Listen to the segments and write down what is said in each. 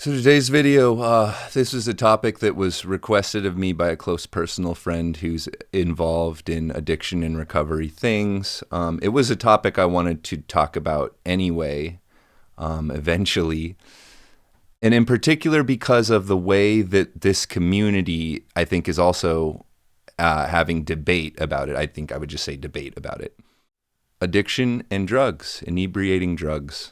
So today's video, this is a topic that was requested of me by a close personal friend who's involved in addiction and recovery things. It was a topic I wanted to talk about anyway, eventually. And in particular because of the way that this community, I think, is also having debate about it. I think I would just say debate about it. Addiction and drugs, inebriating drugs.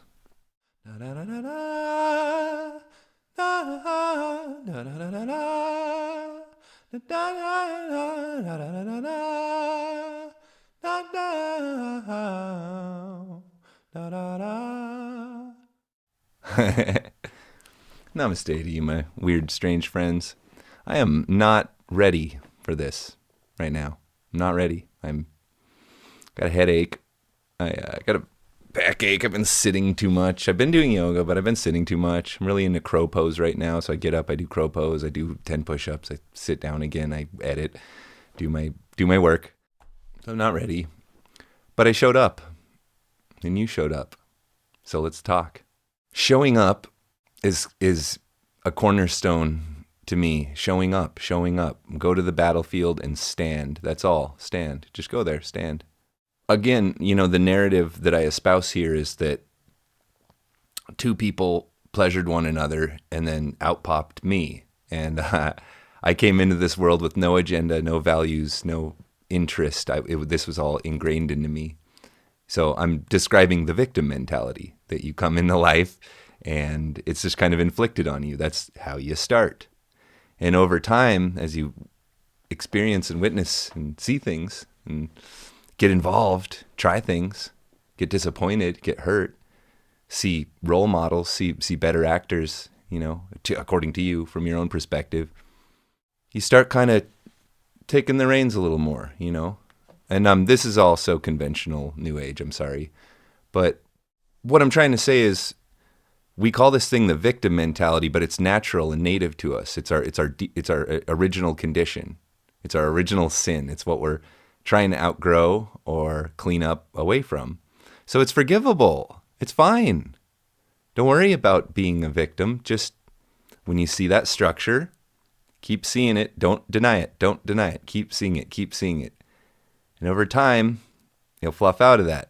Namaste to you, my weird, strange friends. I am not ready for this right now. I'm not ready. I'm got a headache. I got a backache. I've been sitting too much. I've been doing yoga, but I've been sitting too much. I'm really into crow pose right now. So I get up, I do crow pose, I do 10 push-ups, I sit down again, I edit, do my work. So I'm not ready. But I showed up. And you showed up. So let's talk. Showing up is a cornerstone to me. Showing up. Go to the battlefield and stand. That's all. Stand. Just go there. Stand. Again, the narrative that I espouse here is that two people pleasured one another and then out popped me. And I came into this world with no agenda, no values, no interest. This was all ingrained into me. So I'm describing the victim mentality, that you come into life and it's just kind of inflicted on you. That's how you start. And over time, as you experience and witness and see things and get involved, try things, get disappointed, get hurt, see role models, see better actors, according to you, from your own perspective, you start kind of taking the reins a little more, And this is all so conventional New Age, I'm sorry. But what I'm trying to say is we call this thing the victim mentality, but it's natural and native to us. It's our original condition. It's our original sin. It's what we're trying to outgrow or clean up away from. So it's forgivable. It's fine. Don't worry about being a victim. Just when you see that structure, keep seeing it. Don't deny it. Don't deny it. Keep seeing it. Keep seeing it. And over time, you'll fluff out of that.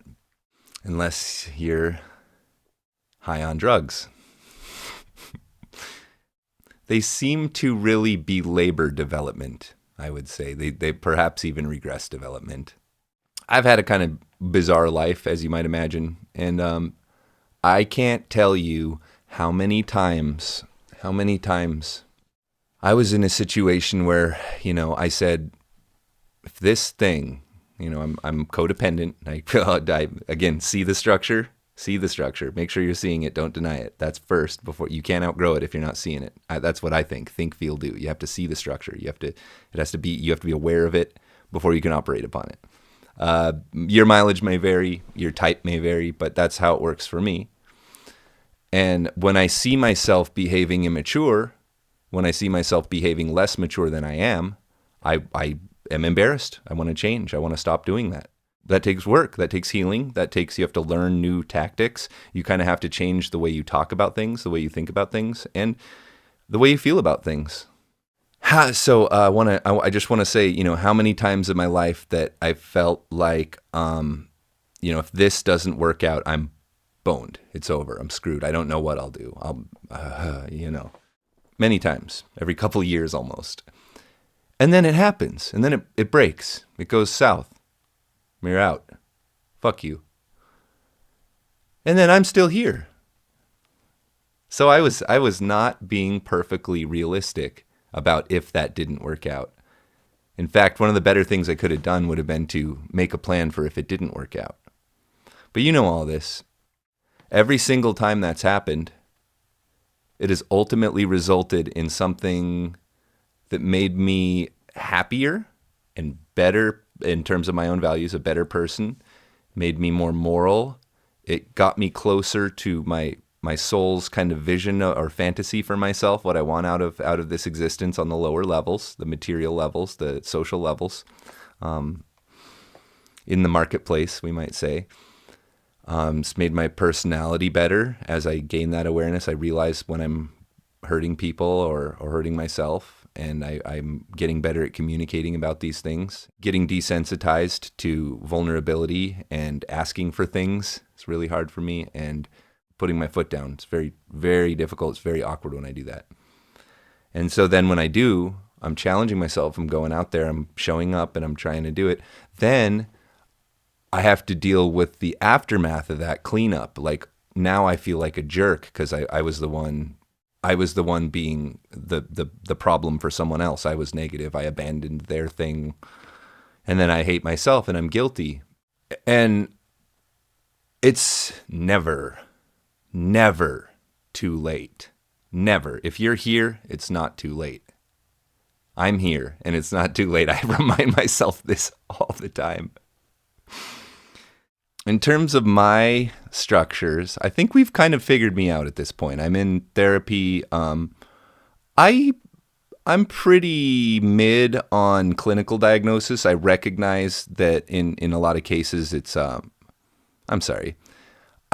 Unless you're high on drugs. They seem to really belabor development, I would say. They perhaps even regress development. I've had a kind of bizarre life, as you might imagine. And I can't tell you how many times I was in a situation where, I said, if this thing, I'm codependent. I again, see the structure. Make sure you're seeing it. Don't deny it. That's first. Before you can't outgrow it if you're not seeing it. That's what I think. Think, feel, do. You have to see the structure. You have to be aware of it before you can operate upon it. Your mileage may vary. Your type may vary, but that's how it works for me. And when I see myself behaving immature, when I see myself behaving less mature than I am am embarrassed. I want to change. I want to stop doing that. That takes work. That takes healing. You have to learn new tactics. You kind of have to change the way you talk about things, the way you think about things, and the way you feel about things. So I just want to say, how many times in my life that I felt like, if this doesn't work out, I'm boned. It's over. I'm screwed. I don't know what I'll do. Many times, every couple of years almost. And then it happens, and then it breaks. It goes south. You're out. Fuck you. And then I'm still here. So I was not being perfectly realistic about if that didn't work out. In fact, one of the better things I could have done would have been to make a plan for if it didn't work out. But you know all this. Every single time that's happened, it has ultimately resulted in something that made me happier and better in terms of my own values, a better person, made me more moral. It got me closer to my soul's kind of vision or fantasy for myself, what I want out of this existence on the lower levels, the material levels, the social levels, in the marketplace, we might say. It's made my personality better. As I gain that awareness, I realize when I'm hurting people or hurting myself. And I'm getting better at communicating about these things, getting desensitized to vulnerability and asking for things. It's really hard for me, and putting my foot down. It's very, very difficult. It's very awkward when I do that. And so then when I do, I'm challenging myself. I'm going out there, I'm showing up, and I'm trying to do it. Then I have to deal with the aftermath of that cleanup. Like, now I feel like a jerk because I was the one being the problem for someone else. I was negative. I abandoned their thing. And then I hate myself and I'm guilty. And it's never too late. Never. If you're here, it's not too late. I'm here and it's not too late. I remind myself this all the time. In terms of my structures, I think we've kind of figured me out at this point. I'm in therapy. I'm pretty mid on clinical diagnosis. I recognize that in a lot of cases it's I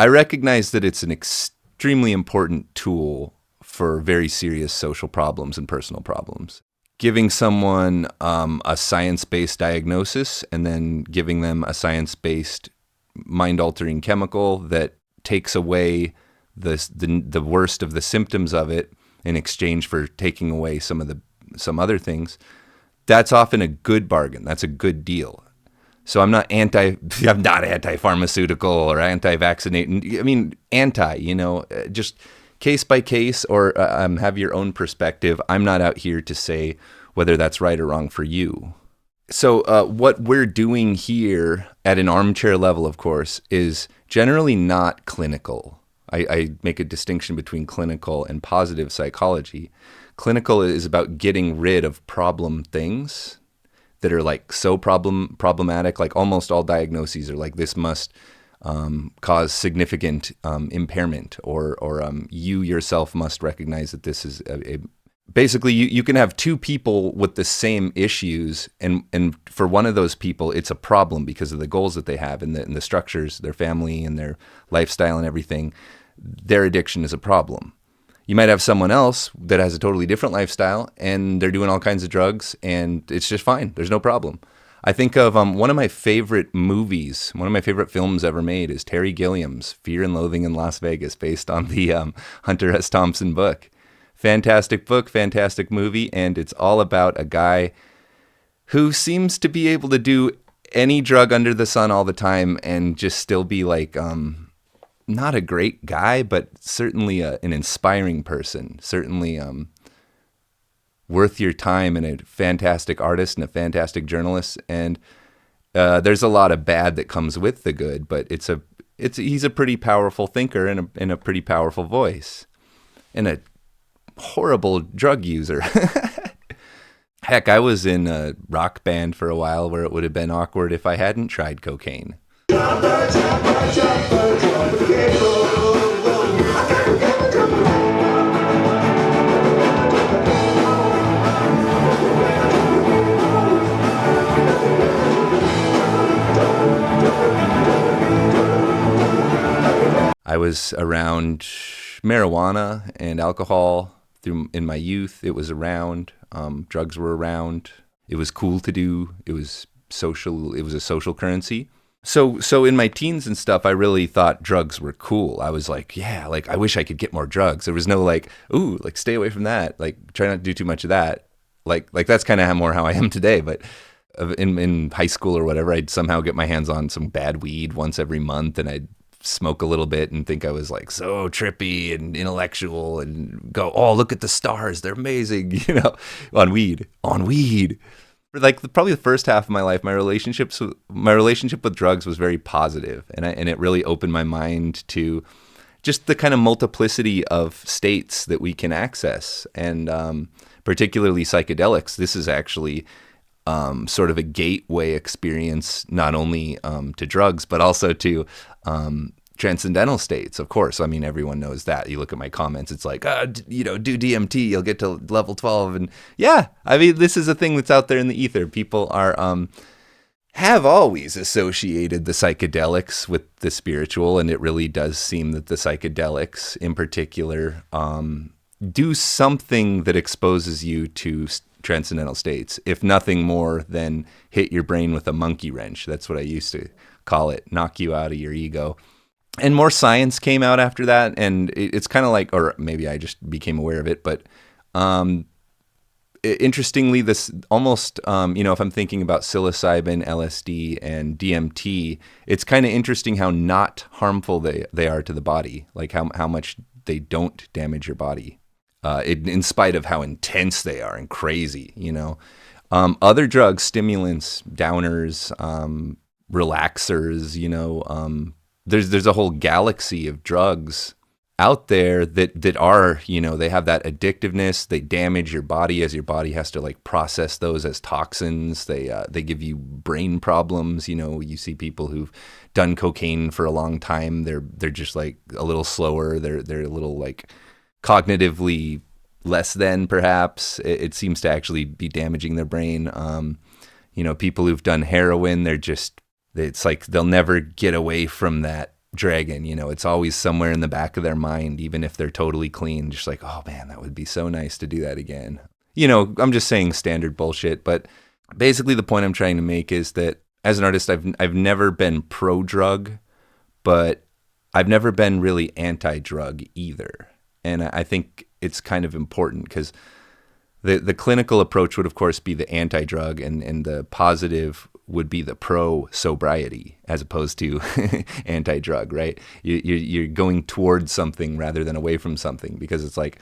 recognize that it's an extremely important tool for very serious social problems and personal problems. Giving someone a science-based diagnosis and then giving them a science-based mind-altering chemical that takes away the worst of the symptoms of it in exchange for taking away some other things, that's often a good bargain. That's a good deal. So I'm not anti-pharmaceutical or anti-vaccinating. I mean, just case by case, or have your own perspective. I'm not out here to say whether that's right or wrong for you. So what we're doing here at an armchair level, of course, is generally not clinical. I make a distinction between clinical and positive psychology. Clinical is about getting rid of problem things that are like so problematic. Like almost all diagnoses are like, this must cause significant impairment, or you yourself must recognize that this is basically, you can have two people with the same issues, and for one of those people, it's a problem because of the goals that they have and the structures, their family and their lifestyle and everything. Their addiction is a problem. You might have someone else that has a totally different lifestyle, and they're doing all kinds of drugs, and it's just fine. There's no problem. I think of one of my favorite movies, one of my favorite films ever made is Terry Gilliam's Fear and Loathing in Las Vegas, based on the Hunter S. Thompson book. Fantastic book, fantastic movie, and it's all about a guy who seems to be able to do any drug under the sun all the time and just still be like, not a great guy, but certainly an inspiring person, certainly worth your time, and a fantastic artist and a fantastic journalist. And there's a lot of bad that comes with the good, but he's a pretty powerful thinker and a pretty powerful voice, and a horrible drug user. Heck, I was in a rock band for a while where it would have been awkward if I hadn't tried cocaine. I was around marijuana and alcohol in my youth. It was around. Drugs were around. It was cool to do. It was social. It was a social currency. So in my teens and stuff, I really thought drugs were cool. I was like, yeah, like I wish I could get more drugs. There was no like, ooh, like stay away from that. Like try not to do too much of that. Like that's kind of more how I am today. But in high school or whatever, I'd somehow get my hands on some bad weed once every month, and I'd smoke a little bit and think I was like so trippy and intellectual and go, oh, look at the stars, they're amazing, on weed. For like probably the first half of my life, my relationship with drugs was very positive, and it really opened my mind to just the kind of multiplicity of states that we can access, and particularly psychedelics. This is actually sort of a gateway experience, not only to drugs, but also to transcendental states, of course. I mean, everyone knows that. You look at my comments, it's like, do DMT, you'll get to level 12. And yeah, I mean, this is a thing that's out there in the ether. People have always associated the psychedelics with the spiritual, and it really does seem that the psychedelics in particular do something that exposes you to transcendental states, if nothing more than hit your brain with a monkey wrench. That's what I used to call it, knock you out of your ego. And more science came out after that, and it's kind of like, or maybe I just became aware of it, but interestingly, this almost, if I'm thinking about psilocybin, LSD, and DMT, it's kind of interesting how not harmful they are to the body, like how much they don't damage your body, in spite of how intense they are and crazy, Other drugs, stimulants, downers, relaxers, there's a whole galaxy of drugs out there that are, they have that addictiveness. They damage your body as your body has to like process those as toxins. They give you brain problems. You see people who've done cocaine for a long time. They're just like a little slower. They're a little like cognitively less than, perhaps. It seems to actually be damaging their brain. People who've done heroin, it's like they'll never get away from that dragon. It's always somewhere in the back of their mind, even if they're totally clean, just like, oh man, that would be so nice to do that again. I'm just saying standard bullshit, but basically the point I'm trying to make is that as an artist, I've never been pro-drug, but I've never been really anti-drug either. And I think it's kind of important because the clinical approach would, of course, be the anti-drug, and the positive would be the pro-sobriety as opposed to anti-drug, right? You're going towards something rather than away from something, because it's like,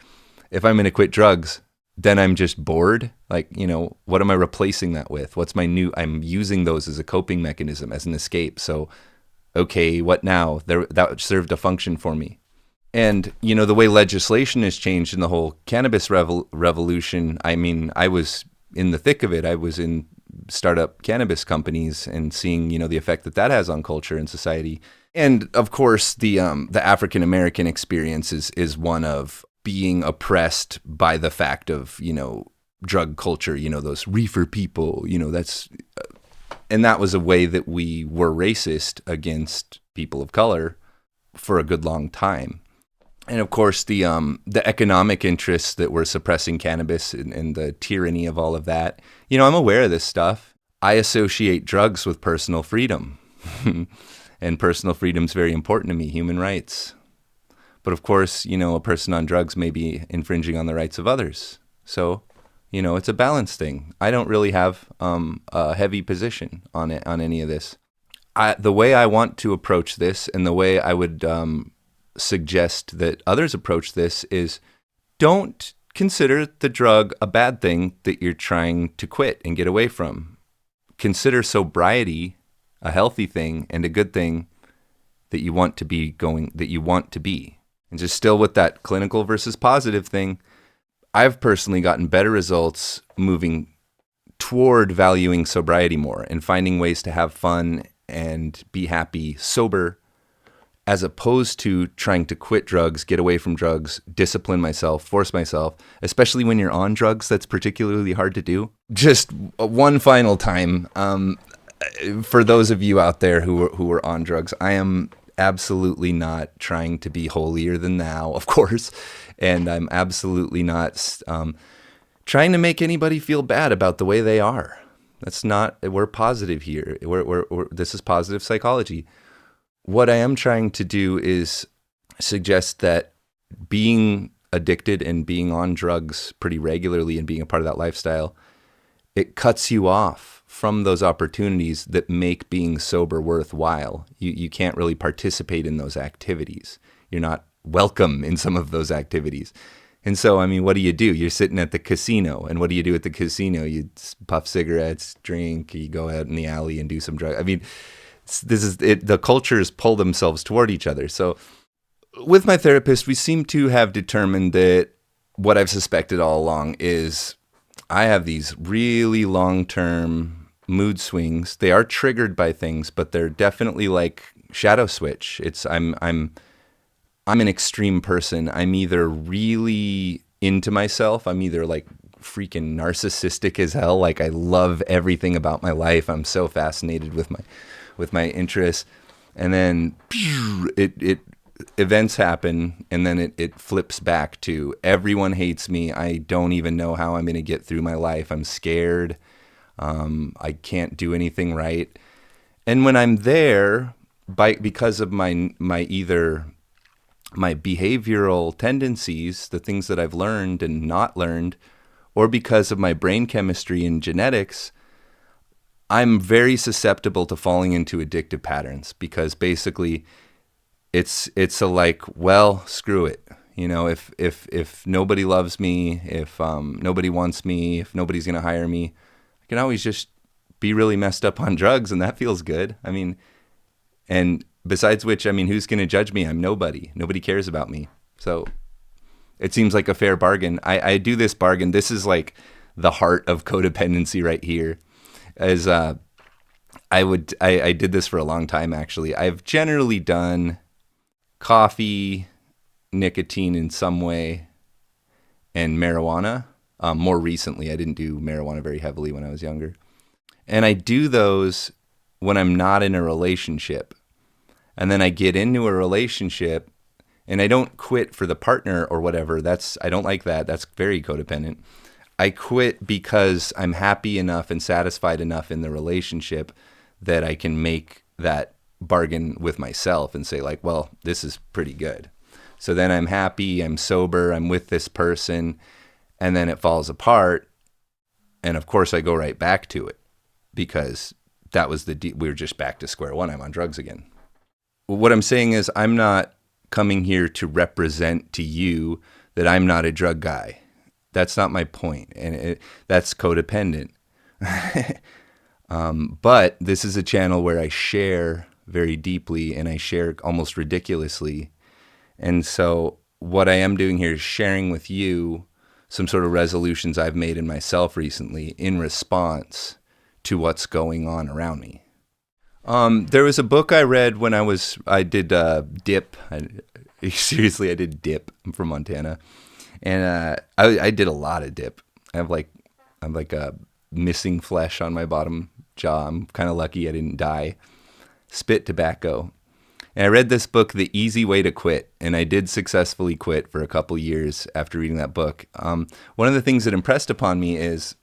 if I'm going to quit drugs, then I'm just bored. Like, what am I replacing that with? What's my new? I'm using those as a coping mechanism, as an escape. So, okay, what now? That served a function for me. And, the way legislation has changed in the whole cannabis revolution, I mean, I was in the thick of it. I was in startup cannabis companies and seeing, the effect that has on culture and society. And of course, the African American experience is one of being oppressed by the fact of, drug culture, those reefer people, and that was a way that we were racist against people of color for a good long time. And of course, the economic interests that were suppressing cannabis and the tyranny of all of that. I'm aware of this stuff. I associate drugs with personal freedom. And personal freedom is very important to me, human rights. But of course, a person on drugs may be infringing on the rights of others. So, it's a balance thing. I don't really have a heavy position on any of this. The way I want to approach this, and the way I would suggest that others approach this, is don't consider the drug a bad thing that you're trying to quit and get away from. Consider sobriety a healthy thing and a good thing that you want to be. And just still with that clinical versus positive thing, I've personally gotten better results moving toward valuing sobriety more and finding ways to have fun and be happy sober, as opposed to trying to quit drugs, get away from drugs, discipline myself, force myself, especially when you're on drugs. That's particularly hard to do. Just one final time, for those of you out there who are on drugs, I am absolutely not trying to be holier than thou, of course, and I'm absolutely not trying to make anybody feel bad about the way they are. That's not. We're positive here. This is positive psychology. What I am trying to do is suggest that being addicted and being on drugs pretty regularly and being a part of that lifestyle, it cuts you off from those opportunities that make being sober worthwhile. You can't really participate in those activities. You're not welcome in some of those activities. And so, I mean, what do? You're sitting at the casino, and what do you do at the casino? You puff cigarettes, drink, you go out in the alley and do some drugs. I mean, this is it. The cultures pull themselves toward each other. So with my therapist, we seem to have determined that what I've suspected all along is I have these really long-term mood swings. They are triggered by things, but they're definitely like shadow switch. I'm an extreme person. I'm either really into myself. I'm either like freaking narcissistic as hell. Like I love everything about my life. I'm so fascinated with my interests, and then it events happen, and then it flips back to everyone hates me. I don't even know how I'm going to get through my life. I'm scared. I can't do anything right. And when I'm there, because of my either my behavioral tendencies, the things that I've learned and not learned, or because of my brain chemistry and genetics, I'm very susceptible to falling into addictive patterns, because basically it's a like, well, screw it. You know, if nobody loves me, if nobody wants me, if nobody's going to hire me, I can always just be really messed up on drugs, and that feels good. I mean, and besides which, I mean, who's going to judge me? I'm nobody. Nobody cares about me. So it seems like a fair bargain. I do this bargain. This is like the heart of codependency right here. As I did this for a long time, actually. I've generally done coffee, nicotine in some way, and marijuana. More recently, I didn't do marijuana very heavily when I was younger. And I do those when I'm not in a relationship. And then I get into a relationship, and I don't quit for the partner or whatever. I don't like that. That's very codependent. I quit because I'm happy enough and satisfied enough in the relationship that I can make that bargain with myself and say, like, well, this is pretty good. So then I'm happy, I'm sober, I'm with this person, and then it falls apart. And of course I go right back to it, because that was we were just back to square one. I'm on drugs again. What I'm saying is, I'm not coming here to represent to you that I'm not a drug guy. That's not my point. And that's codependent. But this is a channel where I share very deeply, and I share almost ridiculously. And so what I am doing here is sharing with you some sort of resolutions I've made in myself recently in response to what's going on around me. There was a book I read when I did dip. Seriously, I did dip. I'm from Montana. And I did a lot of dip. I'm like a missing flesh on my bottom jaw. I'm kind of lucky I didn't die. Spit tobacco. And I read this book, The Easy Way to Quit, and I did successfully quit for a couple years after reading that book. One of the things that impressed upon me is,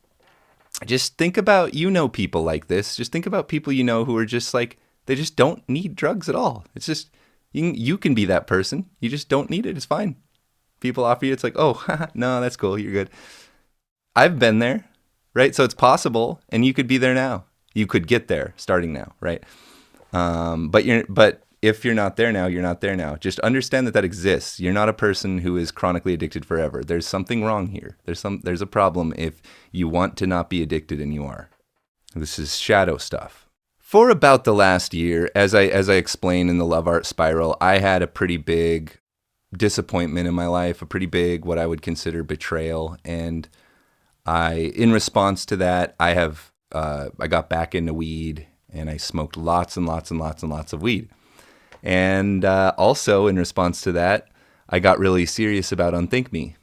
just think about, people like this. Just think about people who are just like, they just don't need drugs at all. It's just, you can be that person. You just don't need it. It's fine. People offer you, it's like, oh, no, that's cool. You're good. I've been there, right? So it's possible, and you could be there now. You could get there starting now, right? But if you're not there now, you're not there now. Just understand that exists. You're not a person who is chronically addicted forever. There's something wrong here. There's a problem if you want to not be addicted and you are. This is shadow stuff. For about the last year, as I explained in the Love Art Spiral, I had a pretty big disappointment in my life, a pretty big what I would consider betrayal, and in response to that, I got back into weed, and I smoked lots and lots and lots and lots of weed. And also, in response to that, I got really serious about Unthink Me.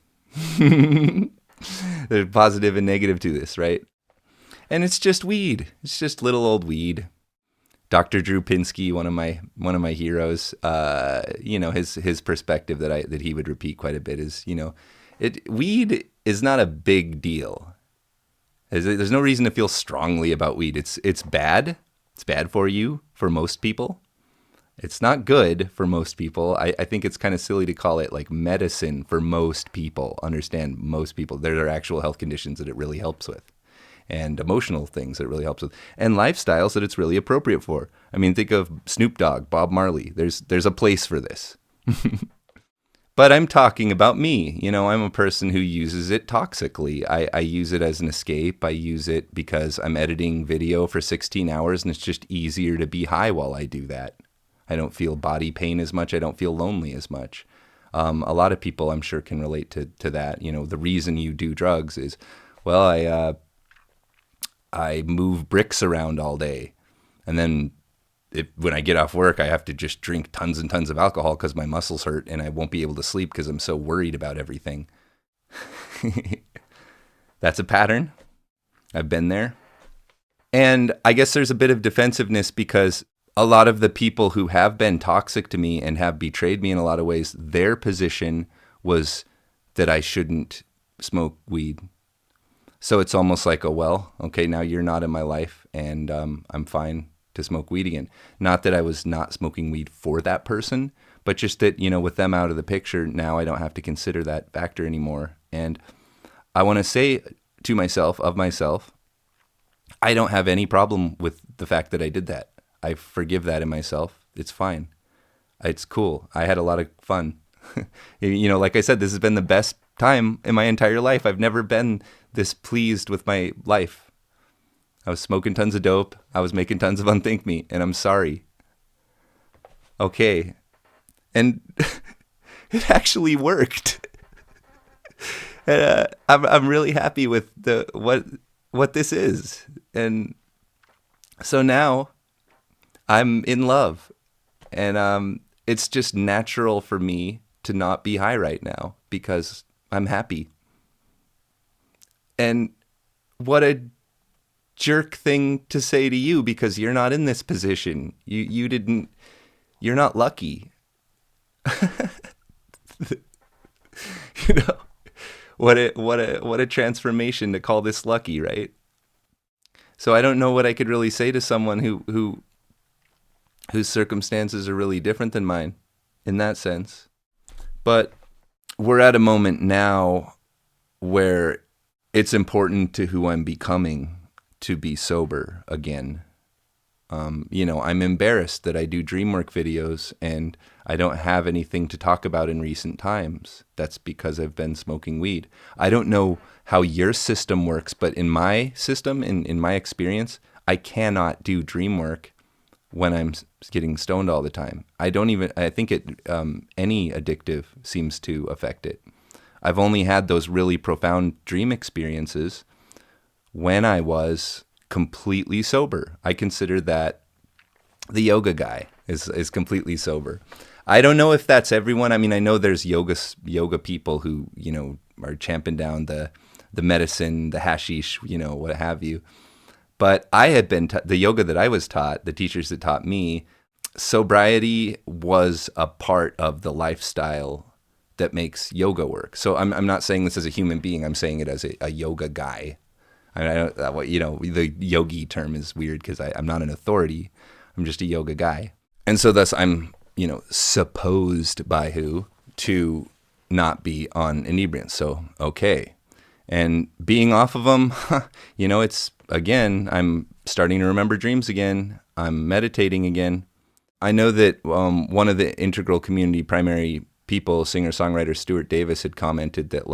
There's positive and negative to this, right? And it's just weed. It's just little old weed. Dr. Drew Pinsky, one of my heroes, his perspective that he would repeat quite a bit is, weed is not a big deal. There's no reason to feel strongly about weed. It's bad. It's bad for you, for most people. It's not good for most people. I think it's kind of silly to call it like medicine for most people. Understand, most people. There are actual health conditions that it really helps with, and emotional things that it really helps with, and lifestyles that it's really appropriate for. I mean, think of Snoop Dogg, Bob Marley. There's a place for this. But I'm talking about me. I'm a person who uses it toxically. I use it as an escape. I use it because I'm editing video for 16 hours, and it's just easier to be high while I do that. I don't feel body pain as much. I don't feel lonely as much. A lot of people, I'm sure, can relate to that. The reason you do drugs is, well, I move bricks around all day, and then when I get off work, I have to just drink tons and tons of alcohol because my muscles hurt, and I won't be able to sleep because I'm so worried about everything. That's a pattern. I've been there. And I guess there's a bit of defensiveness because a lot of the people who have been toxic to me and have betrayed me in a lot of ways, their position was that I shouldn't smoke weed. So it's almost like, oh, well, okay, now you're not in my life, and I'm fine to smoke weed again. Not that I was not smoking weed for that person, but just that, with them out of the picture, now I don't have to consider that factor anymore. And I want to say to myself, I don't have any problem with the fact that I did that. I forgive that in myself. It's fine. It's cool. I had a lot of fun. Like I said, this has been the best time in my entire life. I've never been this pleased with my life. I was smoking tons of dope. I was making tons of Unthink Me, and I'm sorry. Okay. And it actually worked. And, I'm really happy with what this is. And so now I'm in love. And it's just natural for me to not be high right now because I'm happy. And what a jerk thing to say to you, because you're not in this position. You're not lucky. you know, what a transformation to call this lucky, right? So I don't know what I could really say to someone whose circumstances are really different than mine in that sense. But we're at a moment now where it's important to who I'm becoming to be sober again. I'm embarrassed that I do dream work videos and I don't have anything to talk about in recent times. That's because I've been smoking weed. I don't know how your system works, but in my system, in my experience, I cannot do dream work when I'm getting stoned all the time. I think any addictive seems to affect it. I've only had those really profound dream experiences when I was completely sober. I consider that the yoga guy is completely sober. I don't know if that's everyone. I mean, I know there's yoga people who, are champing down the medicine, the hashish, what have you. But I had been, the yoga that I was taught, the teachers that taught me, sobriety was a part of the lifestyle that makes yoga work. So I'm not saying this as a human being. I'm saying it as a yoga guy. I don't, the yogi term is weird because I'm not an authority. I'm just a yoga guy. And so thus I'm, supposed by who to not be on inebriants. So, okay. And being off of them, it's, again, I'm starting to remember dreams again. I'm meditating again. I know that one of the integral community primary people, singer-songwriter Stuart Davis, had commented that,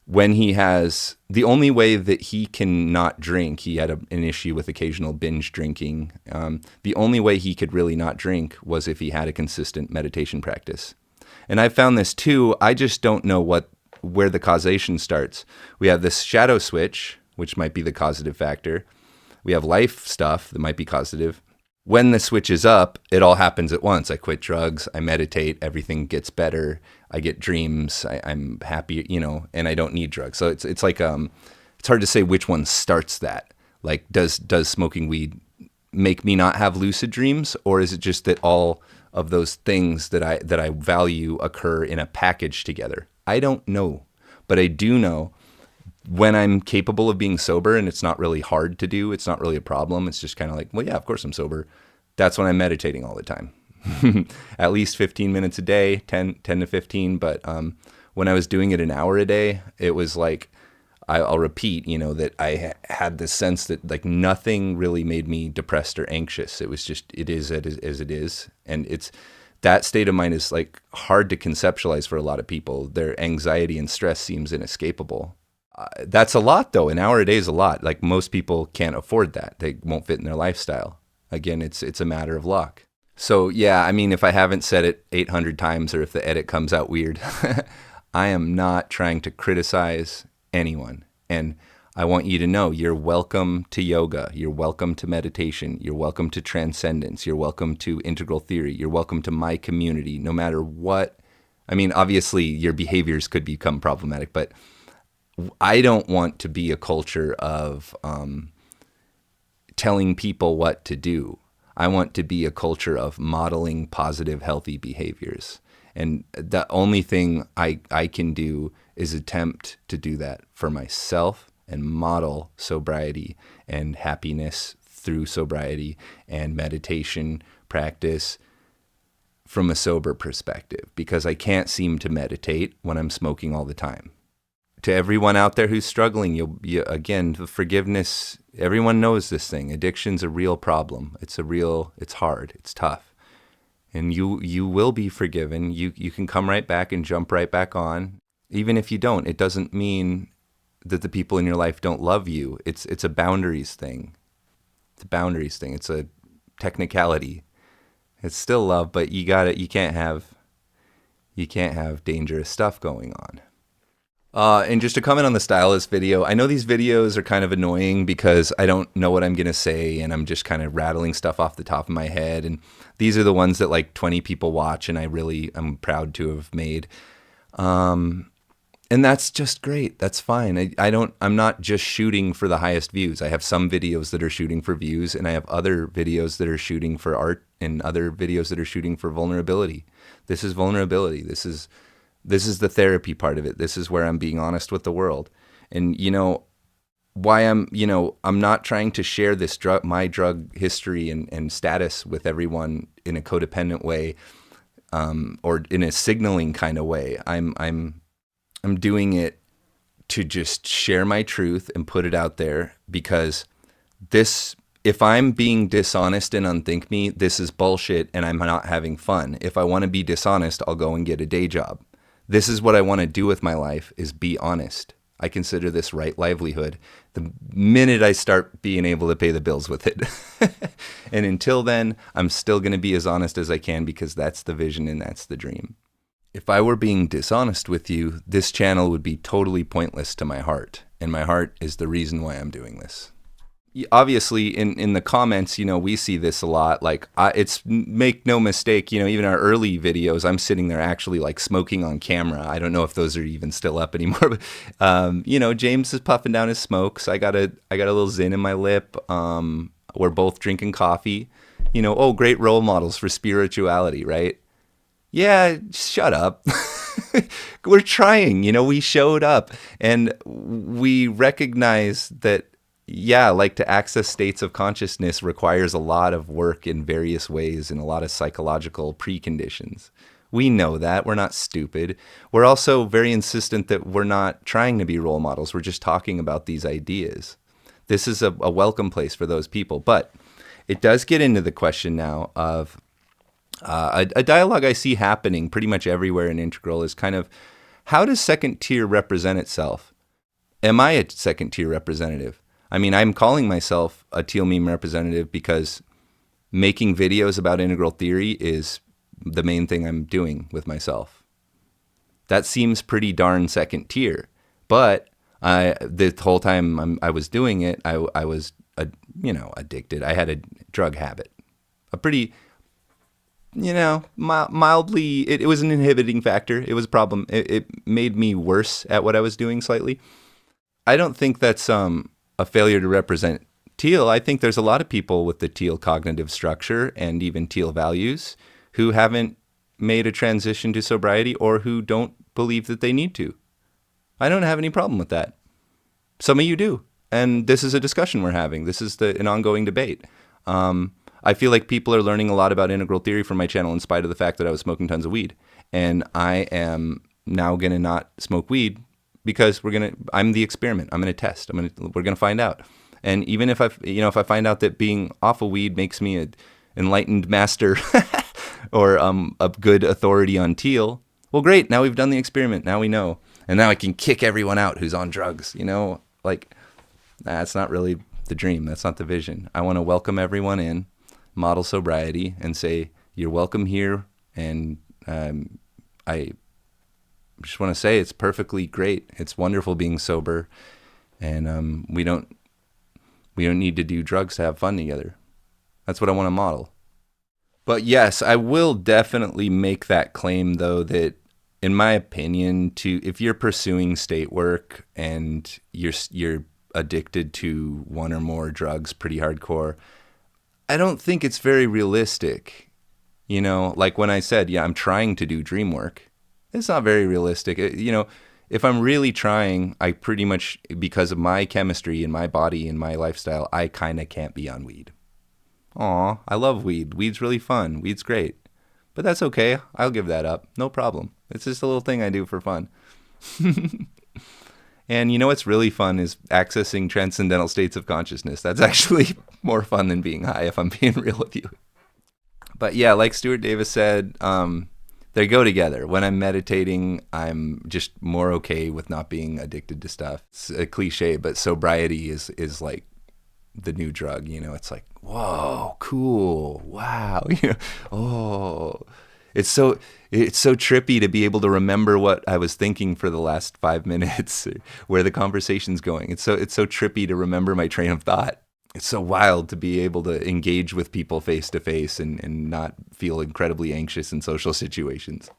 when he has, the only way that he can not drink, he had an issue with occasional binge drinking. The only way he could really not drink was if he had a consistent meditation practice. And I found this too. I just don't know where the causation starts. We have this shadow switch, which might be the causative factor. We have life stuff that might be causative. When the switch is up, it all happens at once. I quit drugs, I meditate, everything gets better. I get dreams, I'm happy, and I don't need drugs. So it's like, it's hard to say which one starts that. Like, does smoking weed make me not have lucid dreams? Or is it just that all of those things that I value occur in a package together? I don't know, but I do know when I'm capable of being sober and it's not really hard to do, it's not really a problem. It's just kind of like, well, yeah, of course I'm sober. That's when I'm meditating all the time. At least 15 minutes a day, 10 to 15. But when I was doing it an hour a day, it was like, I'll repeat, that I had this sense that nothing really made me depressed or anxious. It was just, it is as it is. And that state of mind is hard to conceptualize for a lot of people. Their anxiety and stress seems inescapable. That's a lot, though. An hour a day is a lot. Most people can't afford that. They won't fit in their lifestyle. Again, it's a matter of luck. So, yeah, I mean, if I haven't said it 800 times or if the edit comes out weird, I am not trying to criticize anyone. And I want you to know you're welcome to yoga. You're welcome to meditation. You're welcome to transcendence. You're welcome to integral theory. You're welcome to my community, no matter what. I mean, obviously, your behaviors could become problematic, but I don't want to be a culture of telling people what to do. I want to be a culture of modeling positive, healthy behaviors. And the only thing I can do is attempt to do that for myself and model sobriety and happiness through sobriety and meditation practice from a sober perspective, because I can't seem to meditate when I'm smoking all the time. To everyone out there who's struggling, again, the forgiveness, everyone knows this thing. Addiction's a real problem. It's hard, it's tough. And you will be forgiven. You can come right back and jump right back on. Even if you don't, it doesn't mean that the people in your life don't love you. It's a boundaries thing. It's a boundaries thing. It's a technicality. It's still love, but you can't have dangerous stuff going on. And just to comment on the stylist video, I know these videos are kind of annoying because I don't know what I'm going to say and I'm just kind of rattling stuff off the top of my head. And these are the ones that like 20 people watch and I'm proud to have made. And that's just great. That's fine. I'm not just shooting for the highest views. I have some videos that are shooting for views, and I have other videos that are shooting for art and other videos that are shooting for vulnerability. This is vulnerability. This is the therapy part of it. This is where I'm being honest with the world. And why I'm not trying to share this my drug history and status with everyone in a codependent way, or in a signaling kind of way. I'm doing it to just share my truth and put it out there, because if I'm being dishonest and unthink me, this is bullshit and I'm not having fun. If I want to be dishonest, I'll go and get a day job. This is what I want to do with my life, is be honest. I consider this right livelihood. The minute I start being able to pay the bills with it. And until then, I'm still going to be as honest as I can, because that's the vision and that's the dream. If I were being dishonest with you, this channel would be totally pointless to my heart. And my heart is the reason why I'm doing this. Obviously, in the comments, we see this a lot. Like, make no mistake, even our early videos, I'm sitting there actually like smoking on camera. I don't know if those are even still up anymore. But, James is puffing down his smokes. I got a little zin in my lip. We're both drinking coffee. Great role models for spirituality, right? Yeah, shut up. We're trying, we showed up, and we recognize that, to access states of consciousness requires a lot of work in various ways and a lot of psychological preconditions. We know that. We're not stupid. We're also very insistent that we're not trying to be role models. We're just talking about these ideas. This is a welcome place for those people. But it does get into the question now of a dialogue I see happening pretty much everywhere in Integral is kind of, how does second tier represent itself? Am I a second tier representative? I mean, I'm calling myself a Teal meme representative because making videos about integral theory is the main thing I'm doing with myself. That seems pretty darn second tier. But the whole time I was doing it, I was addicted. I had a drug habit, a pretty mildly, it was an inhibiting factor. It was a problem. It made me worse at what I was doing slightly. I don't think that's a failure to represent Teal. I think there's a lot of people with the Teal cognitive structure and even Teal values who haven't made a transition to sobriety or who don't believe that they need to. I don't have any problem with that. Some of you do. And this is a discussion we're having. This is an ongoing debate. I feel like people are learning a lot about integral theory from my channel in spite of the fact that I was smoking tons of weed. And I am now going to not smoke weed because I'm the experiment. I'm going to test. We're going to find out. And even if if I find out that being off of weed makes me an enlightened master or a good authority on Teal, well, great. Now we've done the experiment. Now we know. And now I can kick everyone out who's on drugs. That's not really the dream. That's not the vision. I want to welcome everyone in, model sobriety, and say, you're welcome here. And I just want to say it's perfectly great. It's wonderful being sober. And we don't need to do drugs to have fun together. That's what I want to model. But yes, I will definitely make that claim, though, that in my opinion, if you're pursuing state work and you're addicted to one or more drugs pretty hardcore, I don't think it's very realistic. You know, like when I said, yeah, I'm trying to do dream work. It's not very realistic. You know, if I'm really trying, I pretty much, because of my chemistry and my body and my lifestyle, I kind of can't be on weed. Aw, I love weed. Weed's really fun. Weed's great. But that's okay. I'll give that up. No problem. It's just a little thing I do for fun. And you know what's really fun is accessing transcendental states of consciousness. That's actually more fun than being high, if I'm being real with you. But yeah, like Stuart Davis said, they go together. When I'm meditating, I'm just more okay with not being addicted to stuff. It's a cliche, but sobriety is like the new drug. You know, it's like, whoa, cool, wow, you know, oh, it's so trippy to be able to remember what I was thinking for the last 5 minutes, where the conversation's going. It's so trippy to remember my train of thought. It's so wild to be able to engage with people face to face and not feel incredibly anxious in social situations.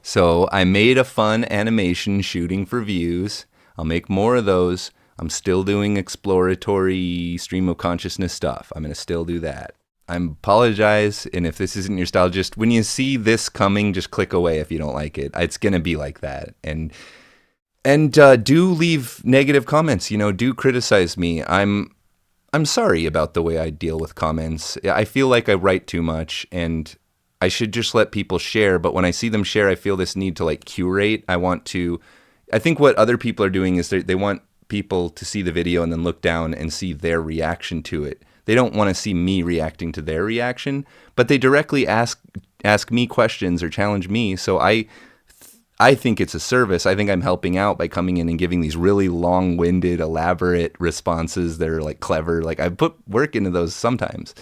So I made a fun animation shooting for views. I'll make more of those. I'm still doing exploratory stream of consciousness stuff. I'm going to still do that. I apologize, and if this isn't your style, just when you see this coming, just click away if you don't like it. It's going to be like that. And do leave negative comments. You know, do criticize me. I'm sorry about the way I deal with comments. I feel like I write too much, and I should just let people share. But when I see them share, I feel this need to like curate. I think what other people are doing is they want people to see the video and then look down and see their reaction to it. They don't want to see me reacting to their reaction, but they directly ask me questions or challenge me. So I think it's a service. I think I'm helping out by coming in and giving these really long-winded, elaborate responses that are like clever. Like I put work into those sometimes.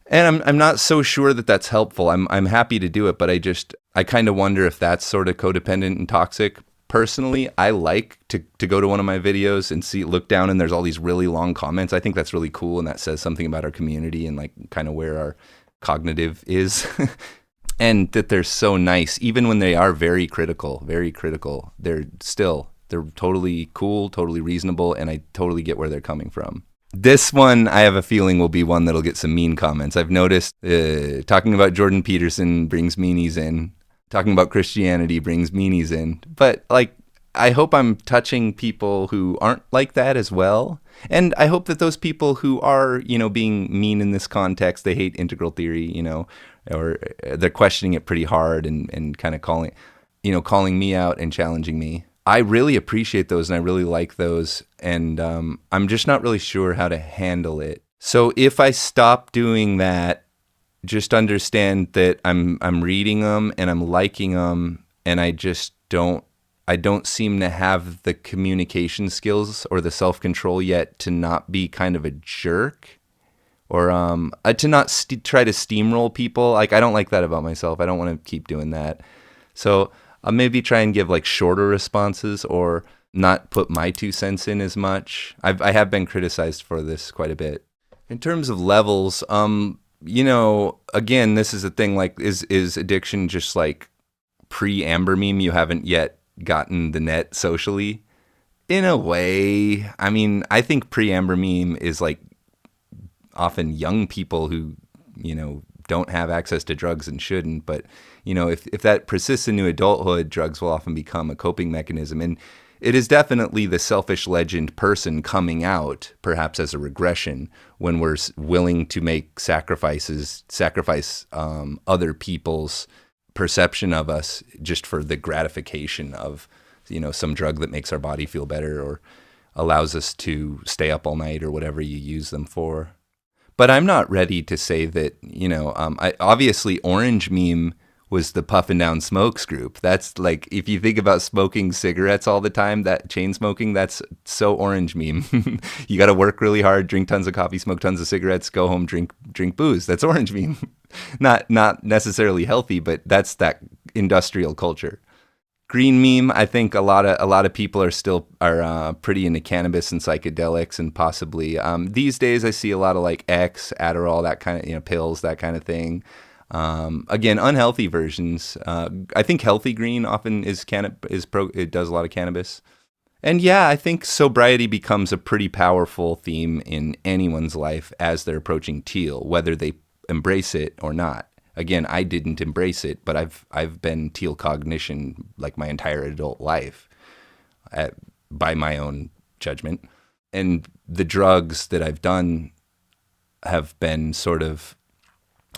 And I'm not so sure that that's helpful. I'm happy to do it, but I kind of wonder if that's sort of codependent and toxic. Personally, I like to go to one of my videos and look down and there's all these really long comments. I think that's really cool, and that says something about our community and like kind of where our cognitive is. And that they're so nice, even when they are very critical, they're totally cool, totally reasonable, and I totally get where they're coming from. This one, I have a feeling, will be one that'll get some mean comments. I've noticed talking about Jordan Peterson brings meanies in. Talking about Christianity brings meanies in. But like, I hope I'm touching people who aren't like that as well. And I hope that those people who are, you know, being mean in this context, they hate integral theory, you know, or they're questioning it pretty hard and kind of calling me out and challenging me. I really appreciate those and I really like those. And I'm just not really sure how to handle it. So if I stop doing that, just understand that I'm reading them and I'm liking them, and I don't seem to have the communication skills or the self-control yet to not be kind of a jerk, or to not try to steamroll people. Like, I don't like that about myself. I don't want to keep doing that. So I'll maybe try and give like shorter responses or not put my 2 cents in as much. I have been criticized for this quite a bit. In terms of levels, you know, again, this is a thing, like, is addiction just like pre-Amber Meme? You haven't yet gotten the net socially? In a way. I mean, I think pre-Amber Meme is like often young people who, you know, don't have access to drugs and shouldn't. But, you know, if that persists into adulthood, drugs will often become a coping mechanism. And it is definitely the selfish legend person coming out, perhaps as a regression, when we're willing to make sacrifice other people's perception of us just for the gratification of, you know, some drug that makes our body feel better or allows us to stay up all night or whatever you use them for. But I'm not ready to say that, you know, obviously Orange Meme was the puffing down smokes group. That's like, if you think about smoking cigarettes all the time, that chain smoking, that's so Orange Meme. You got to work really hard, drink tons of coffee, smoke tons of cigarettes, go home, drink booze. That's Orange Meme. Not necessarily healthy, but that's that industrial culture. Green Meme, I think a lot of people are still pretty into cannabis and psychedelics, and possibly these days I see a lot of like X, Adderall, that kind of, you know, pills, that kind of thing. Again, unhealthy versions. I think healthy green often it does a lot of cannabis. And yeah, I think sobriety becomes a pretty powerful theme in anyone's life as they're approaching teal, whether they embrace it or not. Again, I didn't embrace it, but I've been teal cognition like my entire adult life by my own judgment. And the drugs that I've done have been sort of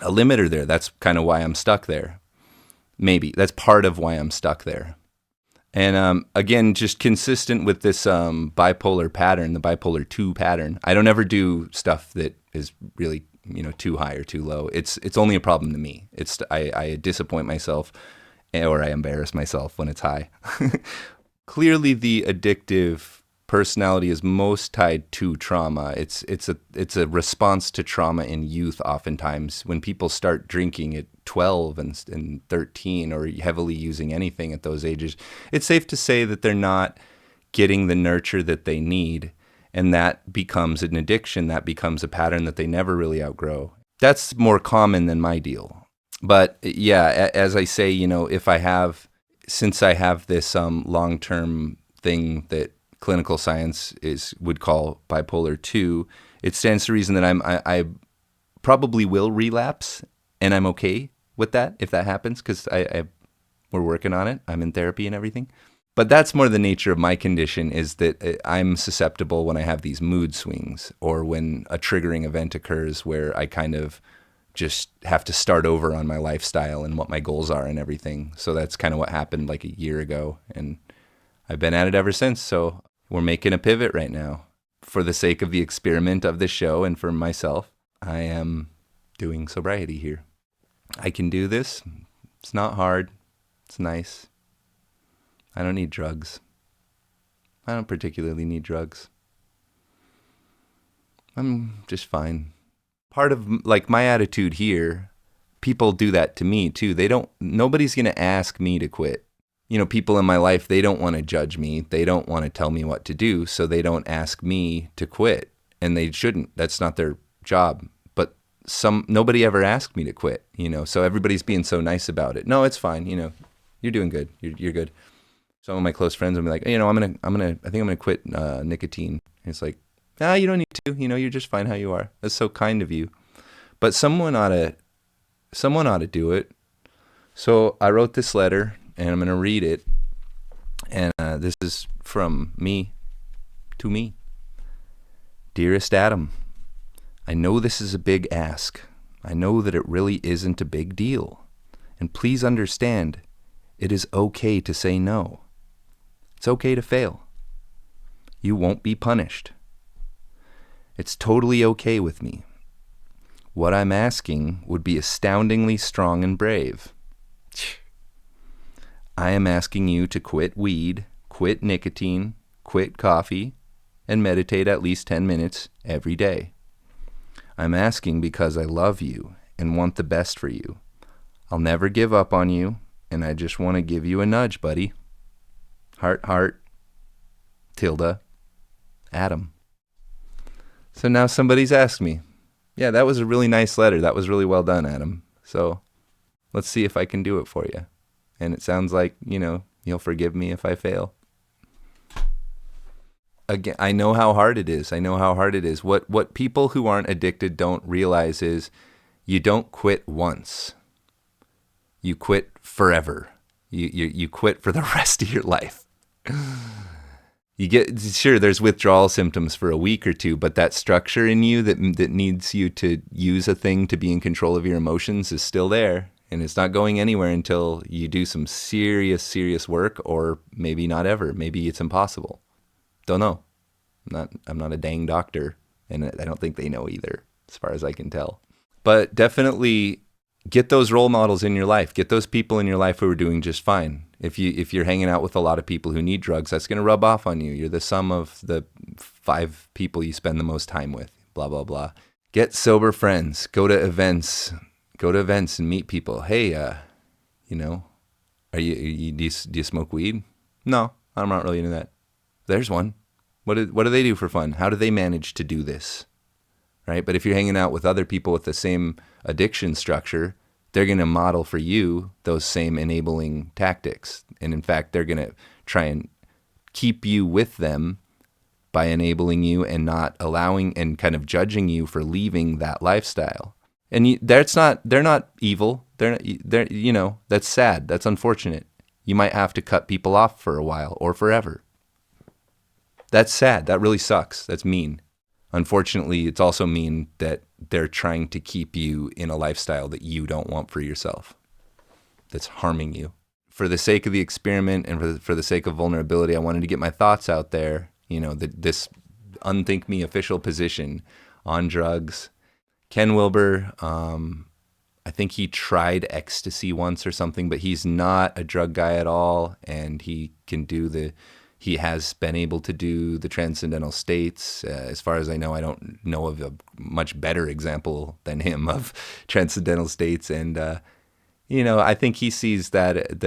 a limiter there. That's kind of why I'm stuck there. Maybe that's part of why I'm stuck there. And again, just consistent with this bipolar pattern, the bipolar 2 pattern. I don't ever do stuff that is really, too high or too low. It's only a problem to me. I disappoint myself, or I embarrass myself when it's high. Clearly, the addictive personality is most tied to trauma. It's a response to trauma in youth. Oftentimes, when people start drinking at 12 and 13, or heavily using anything at those ages, it's safe to say that they're not getting the nurture that they need, and that becomes an addiction. That becomes a pattern that they never really outgrow. That's more common than my deal. But yeah, as I say, since I have this long-term thing that clinical science would call bipolar 2, it stands to reason that I probably will relapse, and I'm okay with that if that happens, because we're working on it. I'm in therapy and everything. But that's more the nature of my condition, is that I'm susceptible when I have these mood swings, or when a triggering event occurs where I kind of just have to start over on my lifestyle and what my goals are and everything. So that's kind of what happened like a year ago, and I've been at it ever since. So we're making a pivot right now. For the sake of the experiment of this show and for myself, I am doing sobriety here. I can do this. It's not hard. It's nice. I don't need drugs. I don't particularly need drugs. I'm just fine. Part of like my attitude here, people do that to me too. Nobody's going to ask me to quit. People in my life, they don't want to judge me. They don't want to tell me what to do, so they don't ask me to quit. And they shouldn't. That's not their job. But nobody ever asked me to quit, so everybody's being so nice about it. No, it's fine. You're doing good. You're good. Some of my close friends will be like, I think I'm gonna quit nicotine. And it's like, you don't need to. You're just fine how you are. That's so kind of you. But someone ought to do it. So I wrote this letter, and I'm gonna read it. And this is from me to me. Dearest Adam, I know this is a big ask. I know that it really isn't a big deal. And please understand, it is okay to say no. It's okay to fail. You won't be punished. It's totally okay with me. What I'm asking would be astoundingly strong and brave. I am asking you to quit weed, quit nicotine, quit coffee, and meditate at least 10 minutes every day. I'm asking because I love you and want the best for you. I'll never give up on you, and I just want to give you a nudge, buddy. Heart, heart, tilde, Adam. So now somebody's asked me, yeah, that was a really nice letter. That was really well done, Adam. So let's see if I can do it for you. And it sounds like, you'll forgive me if I fail. Again, I know how hard it is. What people who aren't addicted don't realize is you don't quit once. You quit forever. You quit for the rest of your life. There's withdrawal symptoms for a week or two, but that structure in you that needs you to use a thing to be in control of your emotions is still there, and it's not going anywhere until you do some serious work, or maybe not ever. Maybe it's impossible. Don't know. I'm not a dang doctor, and I don't think they know either, as far as I can tell. But definitely get those role models in your life. Get those people in your life who are doing just fine. If you're hanging out with a lot of people who need drugs, that's going to rub off on you. You're the sum of the 5 people you spend the most time with, blah, blah, blah. Get sober friends. Go to events and meet people. Hey, do you smoke weed? No, I'm not really into that. There's one. What do they do for fun? How do they manage to do this? Right? But if you're hanging out with other people with the same addiction structure, they're going to model for you those same enabling tactics. And in fact, they're going to try and keep you with them by enabling you and not allowing and kind of judging you for leaving that lifestyle. And they're not evil. That's sad. That's unfortunate. You might have to cut people off for a while or forever. That's sad. That really sucks. That's mean. Unfortunately, it's also mean that they're trying to keep you in a lifestyle that you don't want for yourself, that's harming you. For the sake of the experiment and for the sake of vulnerability, I wanted to get my thoughts out there. This Unthink Me official position on drugs. Ken Wilber, I think he tried ecstasy once or something, but he's not a drug guy at all, and he has been able to do the transcendental states. As far as I don't know of a much better example than him of transcendental states. And, I think he sees that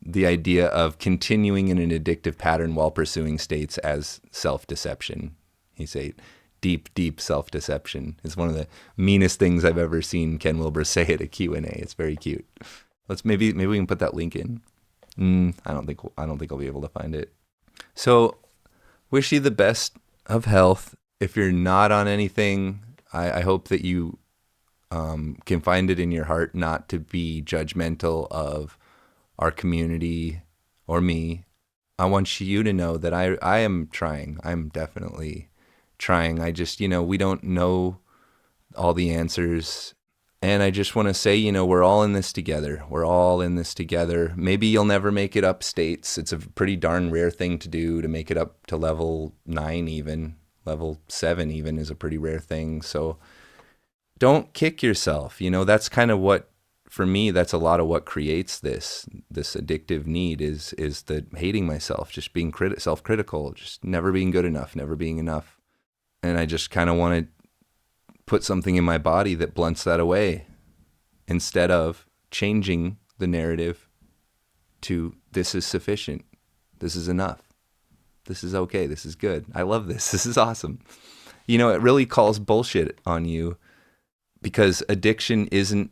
the idea of continuing in an addictive pattern while pursuing states as self-deception. He say deep self-deception is one of the meanest things I've ever seen Ken Wilber say at a Q&A. It's very cute. Maybe we can put that link in. I don't think I'll be able to find it. So, wish you the best of health. If you're not on anything, I hope that you can find it in your heart not to be judgmental of our community or me. I want you to know that I am trying. I'm definitely trying. I just, we don't know all the answers. And I just want to say, we're all in this together. We're all in this together. Maybe you'll never make it up states. It's a pretty darn rare thing to do, to make it up to level 9 even. Level 7 even is a pretty rare thing. So don't kick yourself. That's kind of what, for me, that's a lot of what creates this addictive need is the hating myself, just being self-critical, just never being good enough, never being enough. And I just kind of want to put something in my body that blunts that away instead of changing the narrative to this is sufficient, this is enough, this is okay, this is good, I love this, this is awesome. It really calls bullshit on you because addiction isn't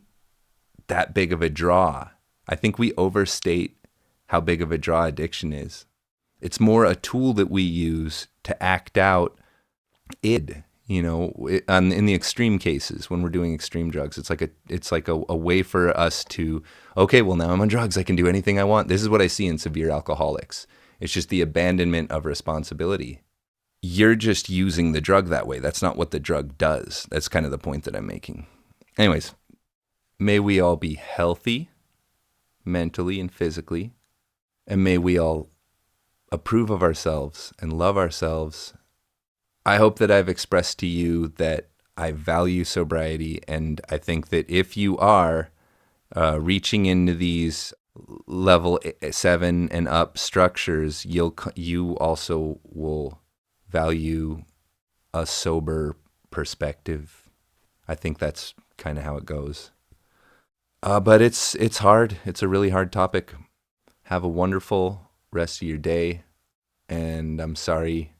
that big of a draw. I think we overstate how big of a draw addiction is. It's more a tool that we use to act out id. In the extreme cases, when we're doing extreme drugs, it's like a way for us to, okay, well, now I'm on drugs, I can do anything I want. This is what I see in severe alcoholics. It's just the abandonment of responsibility. You're just using the drug that way. That's not what the drug does. That's kind of the point that I'm making. Anyways, may we all be healthy, mentally and physically, and may we all approve of ourselves and love ourselves. I hope that I've expressed to you that I value sobriety, and I think that if you are reaching into these level 7 and up structures, you also will value a sober perspective. I think that's kind of how it goes. But it's hard. It's a really hard topic. Have a wonderful rest of your day, and I'm sorry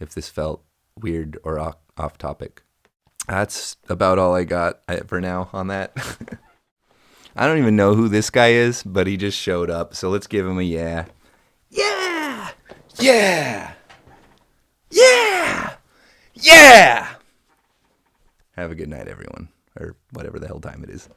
if this felt weird or off topic. That's about all I got for now on that. I don't even know who this guy is, but he just showed up, so let's give him a yeah. Yeah! Yeah! Yeah! Yeah! Have a good night, everyone, or whatever the hell time it is.